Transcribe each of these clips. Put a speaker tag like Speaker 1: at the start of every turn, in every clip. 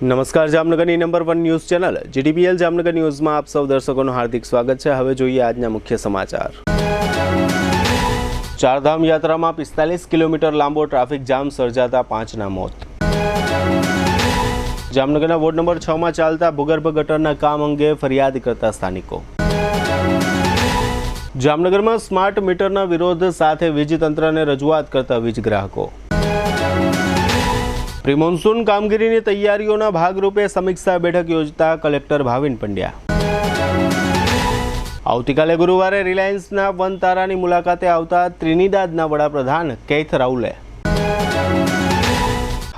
Speaker 1: નમસ્કાર જામનગરની number 1 news channel GTPL Jamnagar ન્યૂઝમાં આપ સૌ દર્શકોનું હાર્દિક સ્વાગત છે। હવે જોઈએ આજના મુખ્ય સમાચાર। ચારધામ યાત્રામાં 45 કિલોમીટર લાંબો ટ્રાફિક જામ સર્જાતા 5ના મોત। જામનગરના વોર્ડ નંબર 6માં ચાલતા ભૂગર્ભ ગટરના કામ અંગે ફરિયાદ કરતા સ્થાનિકો। જામનગરમાં સ્માર્ટ મીટરના વિરોધ સાથે વીજ તંત્રને રજૂઆત કરતા વીજ ગ્રાહકો। પ્રી મોન્સૂન કામગીરીની તૈયારીઓના ભાગરૂપે સમીક્ષા બેઠક યોજતા કલેક્ટર ભાવિન પંડ્યા। આવતીકાલે ગુરુવારે રિલાયન્સના વનતારાની મુલાકાતે આવતા ત્રિનિદાદના વડાપ્રધાન કેથ રાઉલે।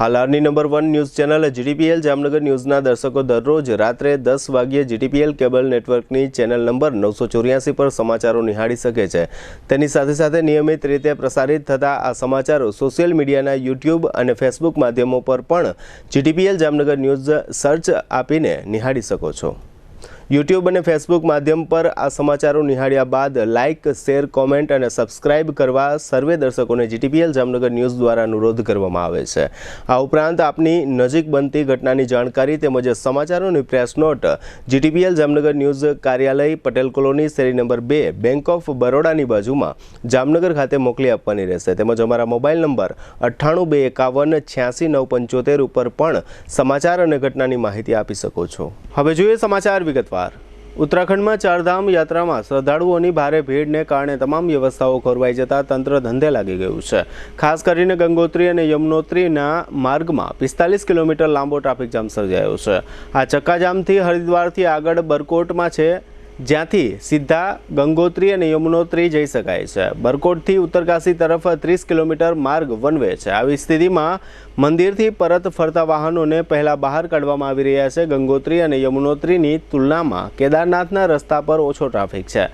Speaker 1: હાલની number 1 news channel GTPL Jamnagar ન્યૂઝના દર્શકો દરરોજ રાત્રે 10 વાગ્યે જીટીપીએલ કેબલ નેટવર્કની ચેનલ નંબર 984 પર સમાચારો નિહાળી શકે છે। તેની સાથે સાથે નિયમિત રીતે પ્રસારિત થતા આ સમાચારો સોશિયલ મીડિયાના યુટ્યુબ અને ફેસબુક માધ્યમો પર પણ જીટીપીએલ જામનગર ન્યૂઝ સર્ચ આપીને નિહાળી શકો છો। યુટ્યુબ અને ફેસબુક માધ્યમ પર આ સમાચારો નિહાળ્યા બાદ લાઇક, શેર, કોમેન્ટ અને સબસ્ક્રાઇબ કરવા સર્વે દર્શકોને જીટીપીએલ જામનગર ન્યૂઝ દ્વારા અનુરોધ કરવામાં આવે છે। આ ઉપરાંત આપની નજીક બનતી ઘટનાની જાણકારી તેમજ સમાચારોની press note GTPL Jamnagar news કાર્યાલય પટેલ કોલોની શેરી નંબર 2 બેંક ઓફ બરોડાની બાજુમાં જામનગર ખાતે મોકલી આપવાની રહેશે। તેમજ અમારા મોબાઈલ નંબર 9821586975 ઉપર પણ સમાચાર અને ઘટનાની માહિતી આપી શકો છો। હવે જોઈએ સમાચાર વિગતવાર। ઉત્તરાખંડમાં ચારધામ યાત્રામાં શ્રદ્ધાળુઓની ભારે ભીડને કારણે તમામ વ્યવસ્થાઓ ખોરવાઈ જતા તંત્ર ધંધે લાગી ગયું છે। ખાસ કરીને ગંગોત્રી અને યમનોત્રીના માર્ગમાં 45 કિલોમીટર લાંબો ટ્રાફિક જામ સર્જાયો છે। આ ચક્કાજામથી હરિદ્વારથી આગળ બરકોટમાં છે, જ્યાંથી સીધા ગંગોત્રી અને યમનોત્રી જઈ શકાય છે। બરકોટથી ઉત્તરકાશી તરફ 30 કિલોમીટર માર્ગ વન વે છે। આવી સ્થિતિમાં મંદિરથી પરત ફરતા વાહનોને પહેલા બહાર કાઢવામાં આવી રહ્યા છે। ગંગોત્રી અને યમનોત્રીની તુલનામાં કેદારનાથના રસ્તા પર ઓછો ટ્રાફિક છે।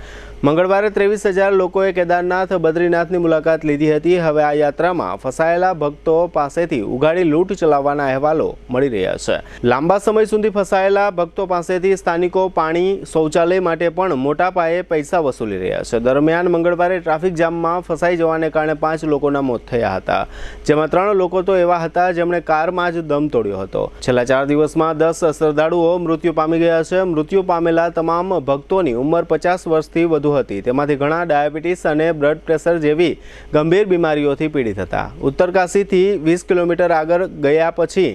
Speaker 1: મંગળવારે 23,000 લોકોએ કેદારનાથ બદ્રીનાથની મુલાકાત લીધી હતી। હવે આ યાત્રામાં ફસાયેલા ભક્તો પાસેથી ઉઘાડી લૂંટ ચલાવવાના અહેવાલો મળી રહ્યા છે। લાંબા સમય સુધી ફસાયેલા ભક્તો પાસેથી સ્થાનિકો પાણી, શૌચાલય માટે પણ મોટા પાયે પૈસા વસૂલી રહ્યા છે। દરમિયાન મંગળવારે ટ્રાફિક જામમાં ફસાઈ જવાને કારણે 5 લોકોના મોત થયા હતા, જેમાં 3 લોકો તો એવા હતા જેમણે કારમાં જ દમ તોડ્યો હતો। છેલ્લા 4 દિવસમાં 10 શ્રદ્ધાળુઓ મૃત્યુ પામી ગયા છે। મૃત્યુ પામેલા તમામ ભક્તોની ઉંમર 50 વર્ષથી વધુ હતી। તેમાંથી ઘણા ડાયાબિટીસ અને બ્લડ પ્રેશર જેવી ગંભીર બીમારીઓથી પીડિત હતા। ઉત્તરકાશીથી 20 કિલોમીટર આગળ ગયા પછી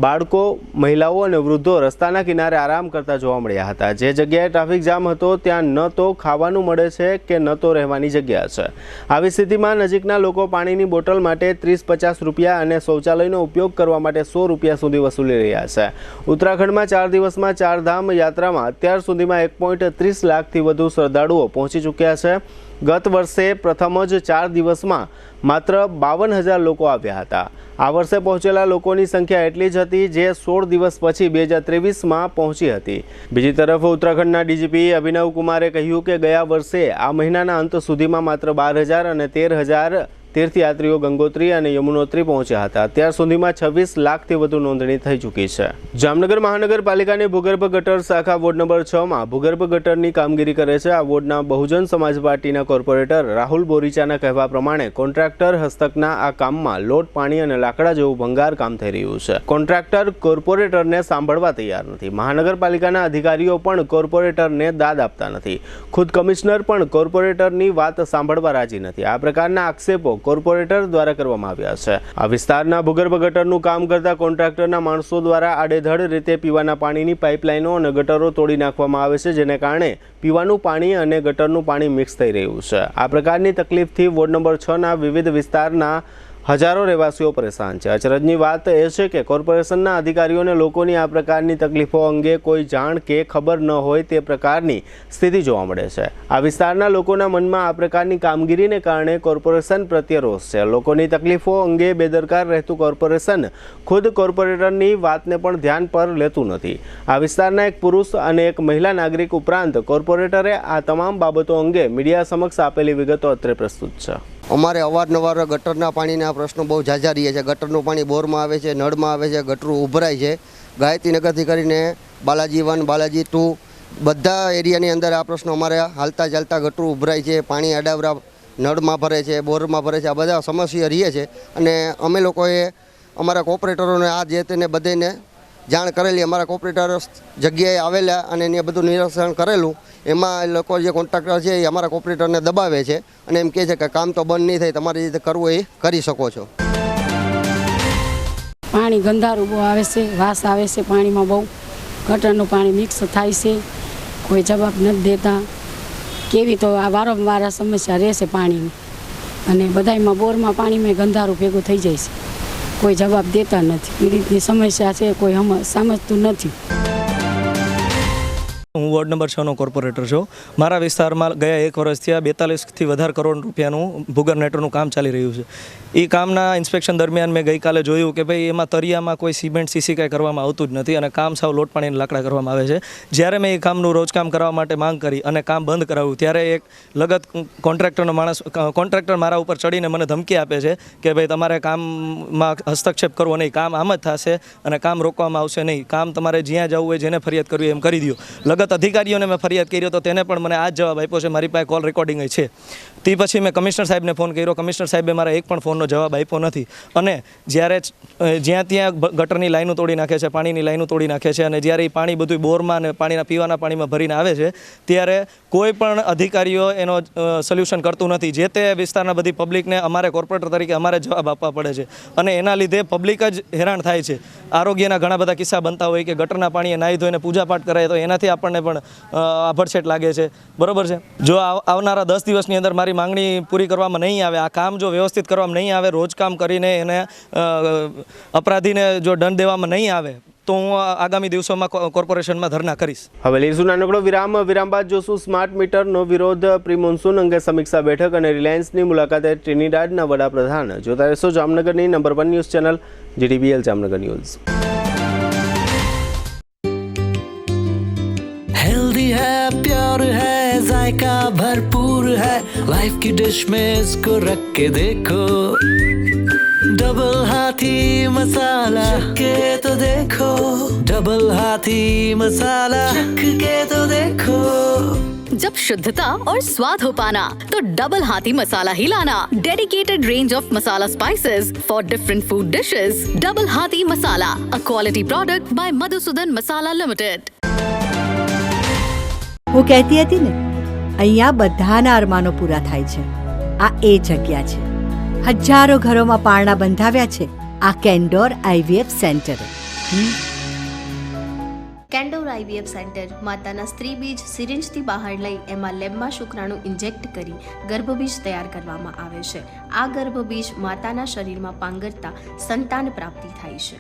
Speaker 1: બાળકો, મહિલાઓ અને વૃદ્ધો રસ્તાના કિનારે આરામ કરતા જોવા મળ્યા હતા। જે જગ્યાએ ટ્રાફિક જામ હતો ત્યાં ન તો ખાવાનું મળે છે કે ન તો રહેવાની જગ્યા છે। આવી સ્થિતિમાં નજીકના લોકો પાણીની બોટલ માટે 30-50 રૂપિયા અને શૌચાલયનો ઉપયોગ કરવા માટે 100 રૂપિયા સુધી વસૂલી રહ્યા છે। ઉત્તરાખંડમાં 4 દિવસમાં ચારધામ યાત્રામાં અત્યાર સુધીમાં 1.30 લાખથી વધુ શ્રદ્ધાળુઓ પહોંચી ચૂક્યા છે। ગત વર્ષે પ્રથમ જ 4 દિવસમાં માત્ર 52,000 લોકો આવ્યા હતા। આ વર્ષે પહોંચેલા લોકોની સંખ્યા એટલી જ હતી જે 16 દિવસ પછી 2023માં પહોંચી હતી। બીજી તરફ ઉત્તરાખંડના ડીજીપી અભિનવ કુમારે કહ્યું કે ગયા વર્ષે આ મહિનાના અંત સુધીમાં માત્ર 12,000 અને 13,000 તીર્થયાત્રીઓ ગંગોત્રી અને યમુનોત્રી પહોંચ્યા હતા। અત્યાર સુધીમાં 26 લાખથી વધુ નોંધણી થઈ ચૂકી છે। જામનગર મહાનગરપાલિકાની ભૂગર્ભ ગટર શાખા વોર્ડ નંબર 6માં ભૂગર્ભ ગટરની કામગીરી કરે છે। આ વોર્ડના બહુજન સમાજ પાર્ટીના કોર્પોરેટર રાહુલ બોરીચાના કહેવા પ્રમાણે કોન્ટ્રાક્ટર હસ્તકના આ કામમાં લોટ, પાણી અને લાકડા જેવું ભંગાર કામ થઈ રહ્યું છે। કોન્ટ્રાક્ટર કોર્પોરેટરને સાંભળવા તૈયાર નથી। મહાનગરપાલિકાના અધિકારીઓ પણ કોર્પોરેટરને દાદ આપતા નથી। ખુદ કમિશનર પણ કોર્પોરેટરની વાત સાંભળવા રાજી નથી। આ પ્રકારના આક્ષેપો કોર્પોરેટર દ્વારા કરવામાં આવ્યા છે। આ વિસ્તારના ભૂગર્ભ ગટરનું કામ કરતા કોન્ટ્રાક્ટરના માણસો દ્વારા આડેધડ રીતે પીવાના પાણીની પાઇપલાઇનો અને ગટરો તોડી નાખવામાં આવે છે, જેને કારણે પીવાનું પાણી અને ગટરનું પાણી મિક્સ થઈ રહ્યું છે। આ પ્રકારની તકલીફથી વોર્ડ નંબર 6ના વિવિધ વિસ્તારના હજારો રહેવાસીઓ પરેશાન છે। અચરજની વાત એ છે કે કોર્પોરેશનના અધિકારીઓને લોકોની આ પ્રકારની તકલીફો અંગે કોઈ જાણ કે ખબર ન હોય તે પ્રકારની સ્થિતિ જોવા મળે છે। આ વિસ્તારના લોકોના મનમાં આ પ્રકારની કામગીરીને કારણે કોર્પોરેશન પ્રત્યે રોષ છે। લોકોની તકલીફો અંગે બેદરકાર રહેતું કોર્પોરેશન ખુદ કોર્પોરેટરની વાતને પણ ધ્યાન પર લેતું નથી। આ વિસ્તારના એક પુરુષ અને એક મહિલા નાગરિક ઉપરાંત કોર્પોરેટરે આ તમામ બાબતો અંગે મીડિયા સમક્ષ આપેલી વિગતો અત્રે પ્રસ્તુત છે।
Speaker 2: અમારે અવારનવાર ગટરના પાણીના પ્રશ્નો બહુ ઝાઝા રહે છે। ગટરનું પાણી બોરમાં આવે છે, નળમાં આવે છે, ગટરું ઉભરાય છે। ગાયત્રીનગરથી કરીને બાલાજી 1, બાલાજી 2 બધા એરિયાની અંદર આ પ્રશ્નો અમારે હાલતા ચાલતા ગટરું ઉભરાય છે, પાણી અડાવરા નળમાં ભરે છે, બોરમાં ભરે છે। આ બધા સમસ્યા રહે છે અને અમે લોકોએ અમારા કોર્પોરેટરોને આ જે તેને બધાને જાણ કરેલી, અમારા કોર્પોરેટર જગ્યાએ આવેલા અને એને બધું નિરીક્ષણ કરેલું. એમાં એ લોકો જે કોન્ટ્રાક્ટર છે એ અમારા કોર્પોરેટરને દબાવે છે અને એમ કહે છે કે કામ તો બંધ નહીં થાય, તમારે જે રીતે કરવું એ કરી શકો છો.
Speaker 3: પાણી ગંધારું બહુ આવે છે, વાસ આવે છે પાણીમાં બહુ, ગટરનું પાણી મિક્સ થાય છે, કોઈ જવાબ નથી દેતા. કેવી તો આ વારંવાર આ સમસ્યા રહેશે પાણીની, અને બધાયમાં બોરમાં પાણીમાં ગંધારું ભેગું થઈ જાય છે, કોઈ જવાબ દેતા નથી. એ રીતની સમસ્યા છે, કોઈ સમજતું નથી.
Speaker 4: હું વોર્ડ નંબર 6નો કોર્પોરેટર છું. મારા વિસ્તારમાં ગયા 1 વર્ષથી 42થી વધારે કરોડ રૂપિયાનું ભૂગર્ભ નેટવર્કનું કામ ચાલી રહ્યું છે. એ કામના ઇન્સ્પેક્શન દરમિયાન મેં ગઈકાલે જોયું કે ભાઈ એમાં તરિયામાં કોઈ સિમેન્ટ સીસી કાંઈ કરવામાં આવતું જ નથી અને કામ સાવ લોટ પાણીના લાકડા કરવામાં આવે છે. જ્યારે મેં એ કામનું રોજકામ કરવા માટે માંગ કરી અને કામ બંધ કરાવ્યું ત્યારે એક લગત કોન્ટ્રાક્ટર મારા ઉપર ચડીને મને ધમકી આપે છે કે ભાઈ તમારે કામમાં હસ્તક્ષેપ કરવો નહીં, કામ આમ જ થશે અને કામ રોકવામાં આવશે નહીં, કામ તમારે જ્યાં જવું હોય જેને ફરિયાદ કરવી એમ કરી દો. લગત અધિકારીઓને મેં ફરિયાદ કરી તો તેને પણ મને આ જ જવાબ આપ્યો છે, મારી પાસે કોલ રેકોર્ડિંગ છે. તે પછી મેં કમિશનર સાહેબને ફોન કર્યો, કમિશનર સાહેબે મારા એક પણ ફોનનો જવાબ આપ્યો નથી. અને જ્યારે જ્યાં ત્યાં ગટરની લાઈનો તોડી નાખે છે, પાણીની લાઈનો તોડી નાખે છે, અને જ્યારે એ પાણી બધું બોરમાં અને પાણીના પીવાના પાણીમાં ભરીને આવે છે ત્યારે કોઈ પણ અધિકારીઓ એનો સોલ્યુશન કરતું નથી. જે તે વિસ્તારના બધી પબ્લિકને અમારે કોર્પોરેટર તરીકે અમારે જવાબ આપવા પડે છે અને એના લીધે પબ્લિક જ હેરાન થાય છે. આરોગ્યના ઘણા બધા કિસ્સા બનતા હોય કે ગટરના પાણીએ નાહી ધોઈને પૂજાપાઠ કરાય તો એનાથી આપણને પણ આભડછેટ લાગે છે. બરોબર છે. જો આવનારા 10 દિવસની અંદર મારી માંગણી પૂરી કરવામાં નહીં આવે, આ કામ જો વ્યવસ્થિત કરવામાં નહીં આવે, રોજ કામ કરીને એને અપરાધીને જો દંડ દેવામાં નહીં આવે તો હું આગામી દિવસોમાં કોર્પોરેશનમાં ધરના કરીશ.
Speaker 1: હવે લઈશું નાનકડો વિરામ બાદ જોશું સ્માર્ટ મીટરનો વિરોધ, પ્રી મોન્સૂન અંગે સમીક્ષા બેઠક અને રિલાયન્સની મુલાકાતે ટ્રિનિડાડના વડાપ્રધાન. જોતા રહેશો જામનગરની number 1 news channel GTBL Jamnagar news.
Speaker 5: Healthy है, प्योर है, जायका भरपूर है, लाइफ की डिश में इसको रख के देखो. डबल हाथी मसाला के तो देखो, डबल हाथी मसाला के तो देखो.
Speaker 6: जब शुद्धता और स्वाद हो पाना तो डबल हाथी मसाला ही लाना. Dedicated range of masala spices for different food dishes. Double Hathi Masala, a quality product by Madhusudan Masala limited.
Speaker 7: હું કહેતી હતી ને, અહીંયા બધાના અરમાનો પૂરા થાય છે. આ એ જગ્યા છે. હજારો ઘરોમાં પારણા બંધાવ્યા છે આ કેન્ડોર IVF સેન્ટરે.
Speaker 8: કેન્ડોર IVF સેન્ટર માતાના સ્ત્રી બીજ સિરિંજથી બહાર લઈ એમાં લેબમાં શુક્રાણુ ઇન્જેક્ટ કરી ગર્ભબીજ તૈયાર કરવામાં આવે છે. આ ગર્ભબીજ માતાના શરીરમાં પાંગરતા સંતાન પ્રાપ્તિ થાય છે.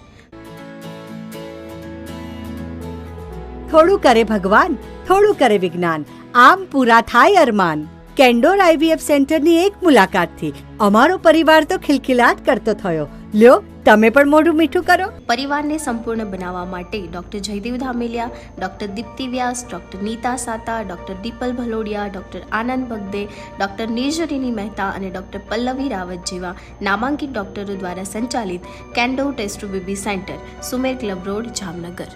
Speaker 7: થોડું કરે ભગવાન, થોડું કરે વિજ્ઞાન, આમ પૂરા થાય અરમાન. કેન્ડોર IVF સેન્ટરની એક મુલાકાતથી અમારો પરિવાર તો ખિલખિલાટ કરતો થયો. લ્યો તમે પણ મોઢું મીઠું કરો.
Speaker 8: પરિવારને સંપૂર્ણ બનાવવા માટે doctor Jaydev Dhameliya, doctor Dipti Vyas, doctor Nita Sata, doctor Dipal Bhalodiya, doctor Anand Bagde, doctor નિર્જરીની મહેતા અને ડોક્ટર પલ્લવી રાવત જેવા નામાંકિત ડોક્ટરો દ્વારા સંચાલિત Candor test to baby centre, Sumer club road, Jamnagar.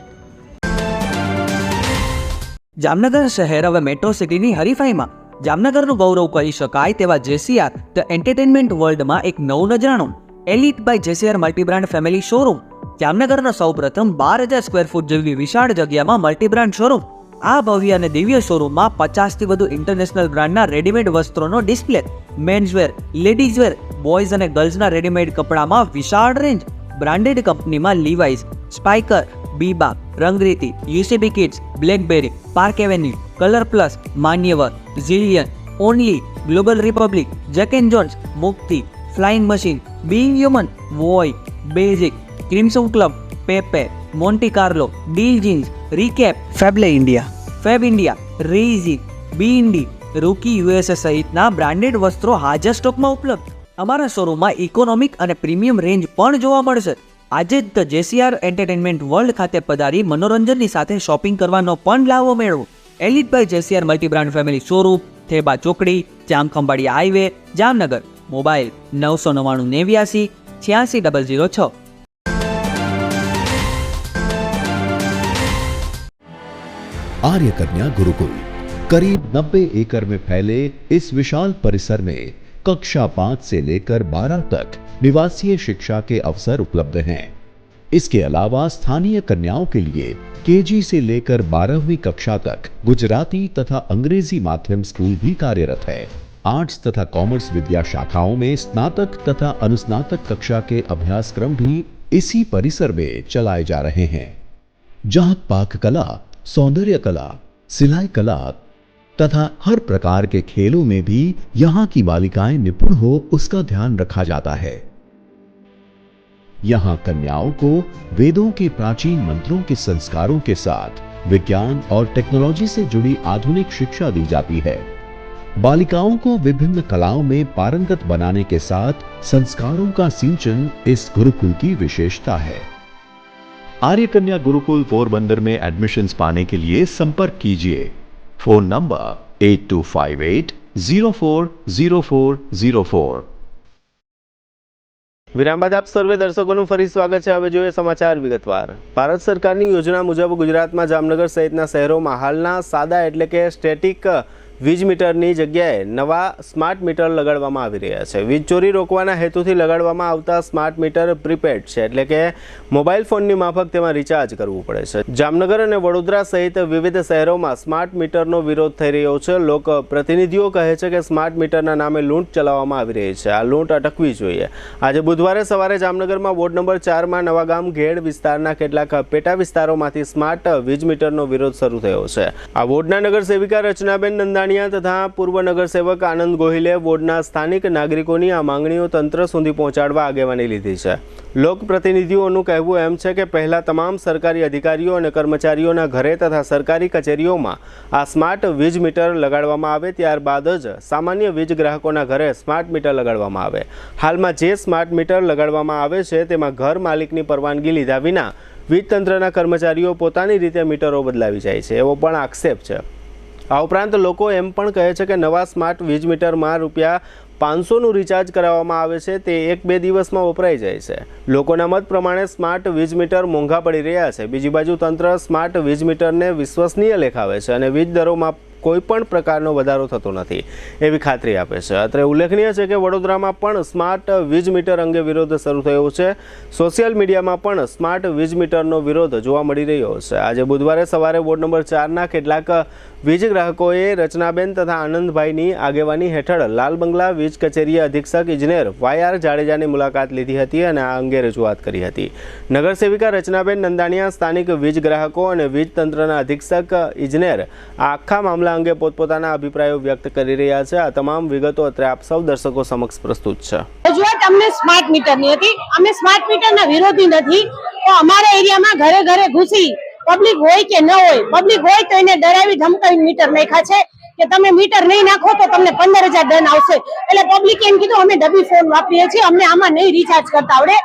Speaker 9: Jamnagar શહેર હવે મેટ્રો સિટીની હરીફાઈમાં જામનગરનું ગૌરવ કરી શકાય તેવા JCR ધ એન્ટરટેનમેન્ટ વર્લ્ડમાં એક નવું નજરાણું elite by JCR multibrand family showroom. જામનગરના સૌપ્રથમ 12,000 સ્ક્વેર ફૂટ જેવી વિશાળ જગ્યામાં મલ્ટીબ્રાન્ડ શોરૂમ. આ ભવ્ય અને દિવ્ય શોરૂમમાં 50થી વધુ ઇન્ટરનેશનલ બ્રાન્ડના રેડીમેડ વસ્ત્રોનો ડિસ્પ્લે, મેન્સવેર, લેડીઝવેર, બોયઝ અને ગર્લ્સના રેડીમેડ કપડામાં વિશાળ રેન્જ, બ્રાન્ડેડ કંપનીમાં Levi's, Spykar, Biba, Rangriti, UCB kids, Blackberry, Park Avenue, Colour Plus, Manyavar, Zillion, Only, Global Republic, Jack and Jones, Mukti, Flying Machine, Being Human, Voi, basic, Crimson Club, Pepe, Monte Carlo, Deal Jeans, રીકેપ, ફેબલે India, Fab India, રેઝી, બીઇન્ડી, Rookie USA સહિતના બ્રાન્ડેડ વસ્ત્રો હાજર સ્ટોકમાં ઉપલબ્ધ. અમારા શોરૂમમાં ઇકોનોમિક અને પ્રીમિયમ રેન્જ પણ જોવા મળશે. આજે જ ધ JCR એન્ટરટેનમેન્ટ વર્લ્ડ ખાતે પધારી મનોરંજનની સાથે શોપિંગ કરવાનો પણ લાવો મેળવો. Elite by JCR multibrand family showroom, Theba ચોકડી, જામખંભાળિયા હાઈવે, જામનગર. મોબાઈલ 999 89 86 006.
Speaker 10: आर्य कन्या गुरुकुल करीब 90 एकड़ में फैले इस विशाल परिसर में कक्षा 5 से लेकर 12 तक निवासीय शिक्षा के अवसर उपलब्ध हैं. इसके अलावा स्थानीय कन्याओं के लिए केजी से लेकर 12वीं कक्षा तक गुजराती तथा अंग्रेजी माध्यम स्कूल भी कार्यरत है। आर्ट्स तथा कॉमर्स विद्या शाखाओं में स्नातक तथा अनुस्नातक कक्षा के अभ्यासक्रम भी इसी परिसर में चलाए जा रहे हैं, जहां पाक कला, सौंदर्य कला, सिलाई कला तथा हर प्रकार के खेलों में भी यहाँ की बालिकाएं निपुण हो उसका ध्यान रखा जाता है। यहाँ कन्याओं को वेदों के प्राचीन मंत्रों के संस्कारों के साथ विज्ञान और टेक्नोलॉजी से जुड़ी आधुनिक शिक्षा दी जाती है। बालिकाओं को विभिन्न कलाओं में पारंगत बनाने के साथ संस्कारों का सिंचन इस गुरुकुल की विशेषता है। आर्य कन्या गुरुकुल पोरबंदर में एडमिशन्स पाने के लिए संपर्क कीजिए। Phone number 8258040404।
Speaker 1: વિરામ બાદ આપ સર્વે દર્શકોનું ફરી સ્વાગત છે। હવે જોઈએ સમાચાર વિગતવાર। ભારત સરકારની યોજના મુજબ ગુજરાતમાં જામનગર સહિતના શહેરોમાં હાલના સાદા એટલે કે સ્ટેટિક વીજ મીટરની જગ્યાએ નવા સ્માર્ટ મીટર લગાડવામાં આવી રહ્યા છે। વીજ ચોરી રોકવાના હેતુથી લગાડવામાં આવતા સ્માર્ટ મીટર પ્રીપેડ છે, એટલે કે મોબાઈલ ફોનની માફક તેમાં રિચાર્જ કરવું પડે છે। જામનગર અને વડોદરા સહિત વિવિધ શહેરોમાં સ્માર્ટ મીટરનો વિરોધ થઈ રહ્યો છે। લોક પ્રતિનિધિઓ કહે છે કે સ્માર્ટ મીટરના નામે લૂંટ ચલાવવામાં આવી રહી છે। આ લૂંટ અટકવી જોઈએ। આજે બુધવારે સવારે જામનગરમાં વોર્ડ નંબર 4માં નવાગામ ઘેડ વિસ્તારના કેટલાક પેટા વિસ્તારોમાંથી સ્માર્ટ વીજ મીટરનો વિરોધ શરૂ થયો છે। આ વોર્ડના નગરસેવિકા રચનાબેન નંદાણી તથા પૂર્વ નગરસેવક આનંદ ગોહિલે વોર્ડના સ્થાનિક નાગરિકોની આ માંગણીઓ તંત્ર સુધી પહોંચાડવા આગેવાની લીધી છે। લોકપ્રતિનિધિઓનું કહેવું એમ છે કે પહેલા તમામ સરકારી અધિકારીઓ અને કર્મચારીઓના ઘરે તથા સરકારી કચેરીઓમાં આ સ્માર્ટ વીજ મીટર લગાડવામાં આવે, ત્યારબાદ જ સામાન્ય વીજ ગ્રાહકોના ઘરે સ્માર્ટ મીટર લગાડવામાં આવે। હાલમાં જે સ્માર્ટ મીટર લગાડવામાં આવે છે તેમાં ઘર માલિકની પરવાનગી લીધા વિના વીજ તંત્રના કર્મચારીઓ પોતાની રીતે મીટરો બદલાવી જાય છે, એવો પણ આક્ષેપ છે। આ ઉપરાંત લોકો એમ પણ કહે છે કે નવા સ્માર્ટ વીજ મીટરમાં રૂપિયા 500નું રિચાર્જ કરાવવામાં આવે છે, તે 1-2 દિવસમાં વપરાઈ જાય છે। લોકોના મત પ્રમાણે સ્માર્ટ વીજ મીટર મોંઘા પડી રહ્યા છે। બીજી બાજુ તંત્ર સ્માર્ટ વીજ મીટરને વિશ્વસનીય લેખાવે છે અને વીજ દરોમાં કોઈ પણ પ્રકારનો વધારો થતો નથી એવી ખાતરી આપે છે। અત્રે ઉલ્લેખનીય છે કે વડોદરામાં પણ સ્માર્ટ વીજ મીટર અંગે વિરોધ શરૂ થયો છે। સોશિયલ મીડિયામાં પણ સ્માર્ટ વીજ મીટરનો વિરોધ જોવા મળી રહ્યો છે। આજે બુધવારે સવારે વોર્ડ નંબર 4ના કેટલાક વીજ ગ્રાહકોએ રચનાબેન તથા આનંદભાઈની આગેવાની હેઠળ લાલ બંગલા વીજ કચેરીએ અધિક્ષક ઇજનેર YR જાડેજાની મુલાકાત લીધી હતી અને આ અંગે રજૂઆત કરી હતી। નગરસેવિકા રચનાબેન નંદાણીયા સ્થાનિક વીજ ગ્રાહકો અને વીજ તંત્રના અધિક્ષક ઇજનેર આ આખા મામલા અંગે પોતપોતાના અભિપ્રાયો વ્યક્ત કરી રહ્યા છે। આ તમામ વિગતો અત્રે આપ સૌ દર્શકો સમક્ષ પ્રસ્તુત છે।
Speaker 11: રજૂઆત અમને સ્માર્ટ મીટરની હતી। અમે સ્માર્ટ મીટરના વિરોધી નથી, તો અમારા એરિયામાં ઘરે ઘરે ઘૂસી પબ્લિક હોય કે ન હોય, પબ્લિક હોય તો એને ડરાવી ધમકાવી મીટર નાખ્યા છે કે તમે મીટર નહીં નાખો તો તમને 15,000 દંડ આવશે। એટલે પબ્લિકે એમ કીધું અમે ડબ્બી ફોન વાપરીએ છીએ, અમને આમાં નહીં રિચાર્જ કરતા આવડે।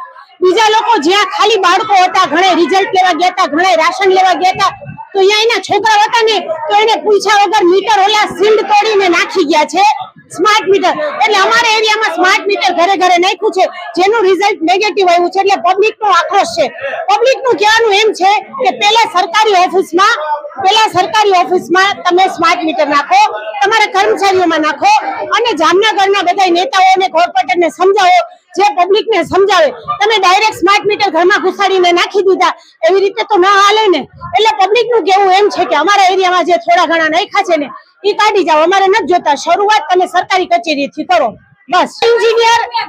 Speaker 11: બીજા લોકો જ્યાં ખાલી બાળકો હતા, ઘણા રિઝલ્ટ લેવા ગયા હતા, ઘણા રાશન લેવા ગયા હતા, તો અહીંયા એના છોકરા હતા ને તો એને પૂછ્યા વગર મીટર ઓલા સીલ્ડ તોડીને નાખી ગયા છે સ્માર્ટ મીટર। એટલે અમારા એરિયામાં સ્માર્ટ મીટર ઘરે ઘરે નાખ્યું છે, જેનું રિઝલ્ટ નેગેટિવ આવ્યું છે। એટલે પબ્લિકનો આક્રોશ છે। પબ્લિકનું કહેવાનું એમ છે કે પહેલા સરકારી ઓફિસમાં તમે સ્માર્ટ મીટર નાખો, તમારા કર્મચારીઓમાં નાખો અને જામનગરના બધા નેતાઓ અને કોર્પોરેટરને સમજાવો, જે પબ્લિકને સમજાવે। તમે ડાયરેક્ટ સ્માર્ટ મીટર ઘરમાં ઘુસાડીને નાખી દીધા, એવી રીતે તો ના હાલે ને। એટલે પબ્લિકનું કહેવું એમ છે કે અમારા એરિયામાં જે થોડા ઘણા નાખ્યા છે ને એ કાઢી જાઓ, અમારે નથી જોતા। શરૂઆત તમે સરકારી કચેરીથી કરો બસ।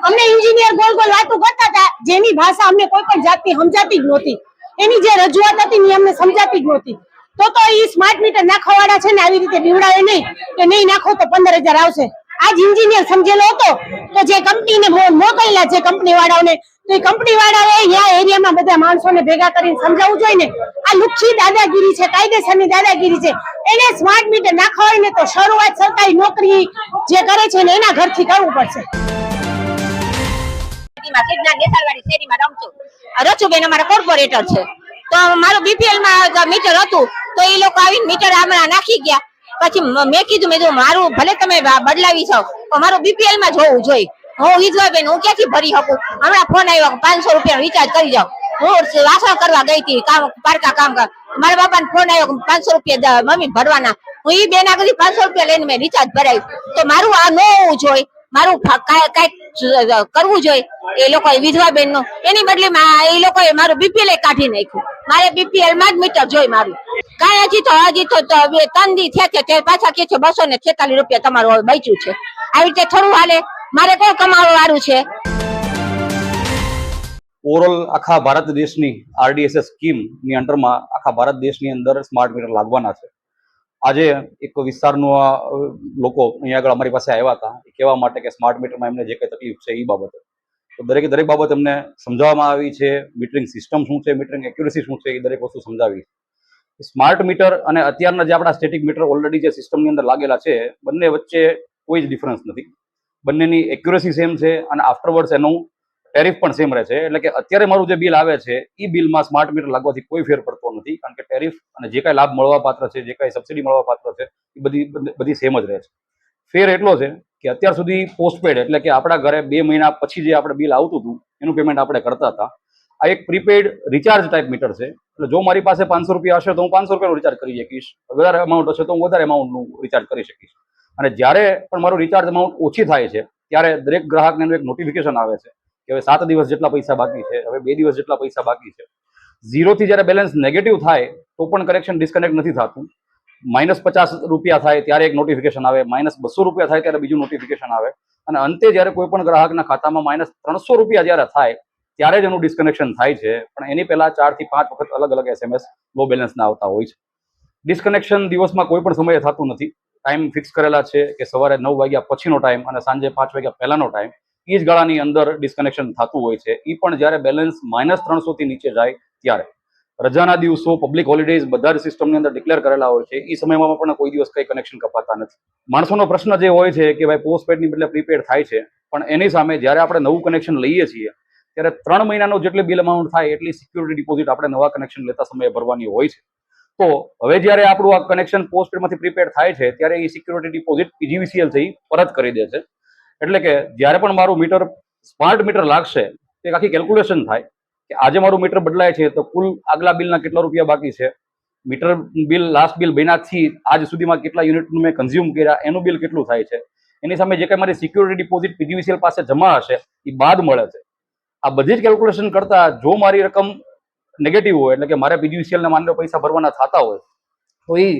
Speaker 11: અમને ઇન્જિનિયર ગોલ ગોલ વાતો કરતા હતા, જેની ભાષા અમને કોઈ પણ જાતની સમજાતી જ નહોતી, એની જે રજૂઆત હતી એ અમને સમજાતી જ નહોતી। તો એ સ્માર્ટ મીટર નાખવાવાળા છે ને આવી રીતે બીવડાવે નહીં કે નહીં નાખો તો 15,000 આવશે। આજ ઇન્જિનિયર સમજેલો હતો તો જે કંપનીને મોકલેલા છે કંપની વાળાઓને, તો એ કંપની વાળાએ અહીંયા એરિયામાં બધા માણસોને ભેગા કરીને સમજાવવું જોઈએ ને। આ લુખ્ખી દાદાગીરી છે, કાયદેસરની દાદાગીરી છે। એને સ્માર્ટ મીટર નાખવા હોય ને તો શરૂઆત સરકારી નોકરી જે કરે છે ને એના ઘરથી કરવું પડશે। રચુબેન અમારા કોર્પોરેટર છે, તો મારું બીપીએલ માં મીટર હતું તો એ લોકો આવીને મીટર હમણાં નાખી ગયા। પછી મેં કીધું મારું ભલે તમે બદલાવી છો તો મારું બીપીએલ માં જોવું જોઈએ। હું વિધવાબેન હું ક્યાંથી ભરી શકું? હમણાં ફોન આવ્યો 500 રૂપિયા રિચાર્જ કરી જાઓ। હું વાસણ કરવા ગઈ હતી, પારકા કામ કર, મારા બાપાને ફોન આવ્યો 500 રૂપિયા મમ્મી ભરવાના। હું એ બેન આગળ 500 રૂપિયા લઈને મેં રિચાર્જ ભરાયું, તો મારું આ ન હોવું જોઈએ। મારું કાંઈક કરવું જોઈએ એ લોકોએ વિધવા બેનનો, એની બદલીમાં એ લોકોએ મારું બીપીએલ કાઢી નાખ્યું. મારે બીપીએલ માં જ મીટર જોઈ મારું. કાંઈ હજી તો 3 દી થયા છે પાછા કે છે 246 રૂપિયા તમારું હવે બચ્યું છે. આવી રીતે થોડું હાલે. મારે કોણ કમાવા વાળું છે?
Speaker 12: ઓવરઓલ આખા ભારત દેશની RDSS સ્કીમની અંડરમાં આખા ભારત દેશની અંદર સ્માર્ટ મીટર લાગવાના છે. આજે એક વિસ્તારના લોકો અહીંયા આગળ અમારી પાસે આવ્યા હતા એ કહેવા માટે કે સ્માર્ટ મીટરમાં એમને જે કંઈ તકલીફ છે એ બાબતે, તો દરેક બાબત એમને સમજાવવામાં આવી છે. મીટરિંગ સિસ્ટમ શું છે, મીટરિંગ એક્યુરેસી શું છે, એ દરેક વસ્તુ સમજાવી. સ્માર્ટ મીટર અને અત્યારના જે આપણા સ્ટેટિક મીટર ઓલરેડી જે સિસ્ટમની અંદર લાગેલા છે, બંને વચ્ચે કોઈ જ ડિફરન્સ નથી. બંનેની એક્યુરેસી સેમ છે અને આફ્ટરવર્ડ્સ એનું ટેરિફ પણ સેમ રહે છે. એટલે કે અત્યારે મારું જે બિલ આવે છે એ બિલમાં સ્માર્ટ મીટર લાગવાથી કોઈ ફેર પડતો નથી, કારણ કે ટેરિફ અને જે કાંઈ લાભ મળવા પાત્ર છે, જે કાંઈ સબસિડી મળવા પાત્ર છે એ બધી સેમ જ રહે છે. ફેર એટલો છે કે અત્યાર સુધી પોસ્ટપેડ એટલે કે આપણા ઘરે 2 મહિના પછી જે આપણે બિલ આવતું હતું એનું પેમેન્ટ આપણે કરતા હતા. આ એક પ્રીપેડ રિચાર્જ ટાઈપ મીટર છે. એટલે જો મારી પાસે 500 રૂપિયા હશે તો હું 500 રૂપિયાનું રિચાર્જ કરી શકીશ, વધારે અમાઉન્ટ હશે તો હું વધારે અમાઉન્ટનું રિચાર્જ કરી શકીશ. અને જ્યારે પણ મારું રિચાર્જ અમાઉન્ટ ઓછી થાય છે ત્યારે દરેક ગ્રાહકને એક નોટિફિકેશન આવે છે કે હવે 7 દિવસ જેટલા પૈસા બાકી છે, હવે 2 દિવસ જેટલા પૈસા બાકી છે. 0 થી જ્યારે બેલેન્સ નેગેટિવ થાય તો પણ કનેક્શન ડિસ્કનેક્ટ નથી થતું. -50 રૂપિયા થાય ત્યારે એક નોટિફિકેશન આવે, -200 રૂપિયા થાય ત્યારે બીજું નોટિફિકેશન આવે, અને અંતે જ્યારે કોઈ પણ ગ્રાહકના ખાતામાં -300 રૂપિયા જ્યારે થાય ત્યારે જ એનું ડિસ્કનેક્શન થાય છે. પણ એની પહેલા 4 થી 5 વખત અલગ અલગ SMS લો બેલેન્સના આવતા હોય છે. ડિસ્કનેક્શન દિવસમાં કોઈ પણ સમયે થતું નથી. ટાઈમ ફિક્સ કરેલા છે કે સવારે 9 વાગ્યા પછીનો ટાઈમ અને સાંજે 5 વાગ્યા પહેલાનો ટાઈમ. એ જ ગાળાની અંદર ડિસ્કનેક્શન થતું હોય છે. એ પણ જ્યારે બેલેન્સ -300 થી નીચે જાય ત્યારે. રજાના દિવસો, પબ્લિક હોલિડેઝ બધા જ સિસ્ટમની અંદર ડિક્લેર કરેલા હોય છે. એ સમયમાં પણ કોઈ દિવસ કંઈ કનેક્શન કપાતા નથી. માણસોનો પ્રશ્ન જે હોય છે કે ભાઈ પોસ્ટપેડની બદલે પ્રીપેડ થાય છે, પણ એની સામે જ્યારે આપણે નવું કનેક્શન લઈએ છીએ ત્યારે 3 મહિનાનો જેટલી બિલ અમાઉન્ટ થાય એટલી સિક્યુરિટી ડિપોઝિટ આપણે નવા કનેક્શન લેતા સમયે ભરવાની હોય છે. તો હવે જ્યારે આપણું આ કનેક્શન પોસ્ટપેડમાંથી પ્રીપેડ થાય છે ત્યારે એ સિક્યુરિટી ડિપોઝિટ PGVCL થી પરત કરી દે છે. એટલે કે જ્યારે પણ મારું મીટર સ્માર્ટ મીટર લાગશે તો એક આખી કેલ્ક્યુલેશન થાય કે આજે મારું મીટર બદલાય છે તો કુલ આગલા બિલના કેટલા રૂપિયા બાકી છે, મીટર બિલ લાસ્ટ બિલ બન્યાથી આજ સુધીમાં કેટલા યુનિટનું મેં કન્ઝ્યુમ કર્યા એનું બિલ કેટલું થાય છે, એની સામે જે કંઈ મારી સિક્યુરિટી ડિપોઝિટ PGVCL પાસે જમા હશે એ બાદ મળે છે. આ બધી જ કેલ્ક્યુલેશન કરતા જો મારી રકમ નેગેટિવ હોય એટલે કે મારે PGVCL ને માન્ય પૈસા ભરવાના થતા હોય તો એ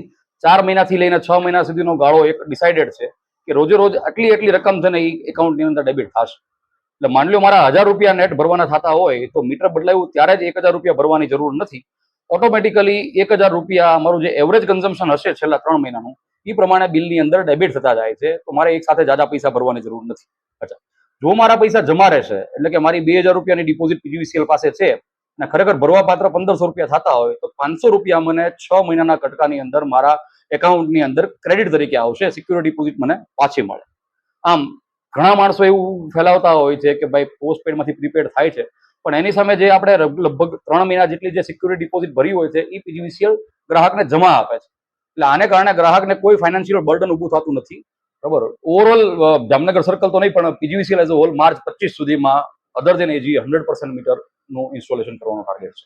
Speaker 12: 4 મહિનાથી લઈને 6 મહિના સુધીનો ગાળો એક ડિસાઇડેડ છે કે રોજે રોજ એટલી રકમ છે ને એ એકાઉન્ટની અંદર ડેબિટ થશે. એટલે માની લો મારા 1000 રૂપિયા નેટ ભરવાના થતા હોય તો મીટર બદલાયું ત્યારે જ 1000 રૂપિયા ભરવાની જરૂર નથી. ઓટોમેટિકલી 1000 રૂપિયા મારું જે એવરેજ કન્ઝમ્પશન હશે છેલ્લા 3 મહિનાનું એ પ્રમાણે બિલની અંદર ડેબિટ થતા જાય છે. તો મારે એક સાથે જાજા પૈસા ભરવાની જરૂર નથી. અચ્છા, જો મારા પૈસા જમા રહેશે એટલે કે મારી 2000 રૂપિયાની ડિપોઝિટ PGVCL પાસે છે અને ખરેખર ભરવા પાત્ર 1500 રૂપિયા થતા હોય તો 500 રૂપિયા મને 6 મહિનાના કટકાની અંદર મારા એકાઉન્ટની અંદર ક્રેડિટ તરીકે આવશે, સિક્યુરિટી ડિપોઝિટ મને પાછી મળે. આમ ઘણા માણસો એવું ફેલાવતા હોય છે કે ભાઈ પોસ્ટપેડમાંથી પ્રીપેડ થાય છે, પણ એની સામે જે આપણે લગભગ 3 મહિના જેટલી જે સિક્યુરિટી ડિપોઝિટ ભરી હોય છે એ PGVCL ગ્રાહકને જમા આપે છે. એટલે આને કારણે ગ્રાહકને કોઈ ફાઇનાન્શિયલ બર્ડન ઊભું થતું નથી. બરાબર. ઓવરઓલ જામનગર સર્કલ તો નહીં પણ PGVCL as a whole March 25 સુધીમાં અધર દેન AG 100% મીટરનું ઇન્સ્ટોલેશન કરવાનો ટાર્ગેટ છે.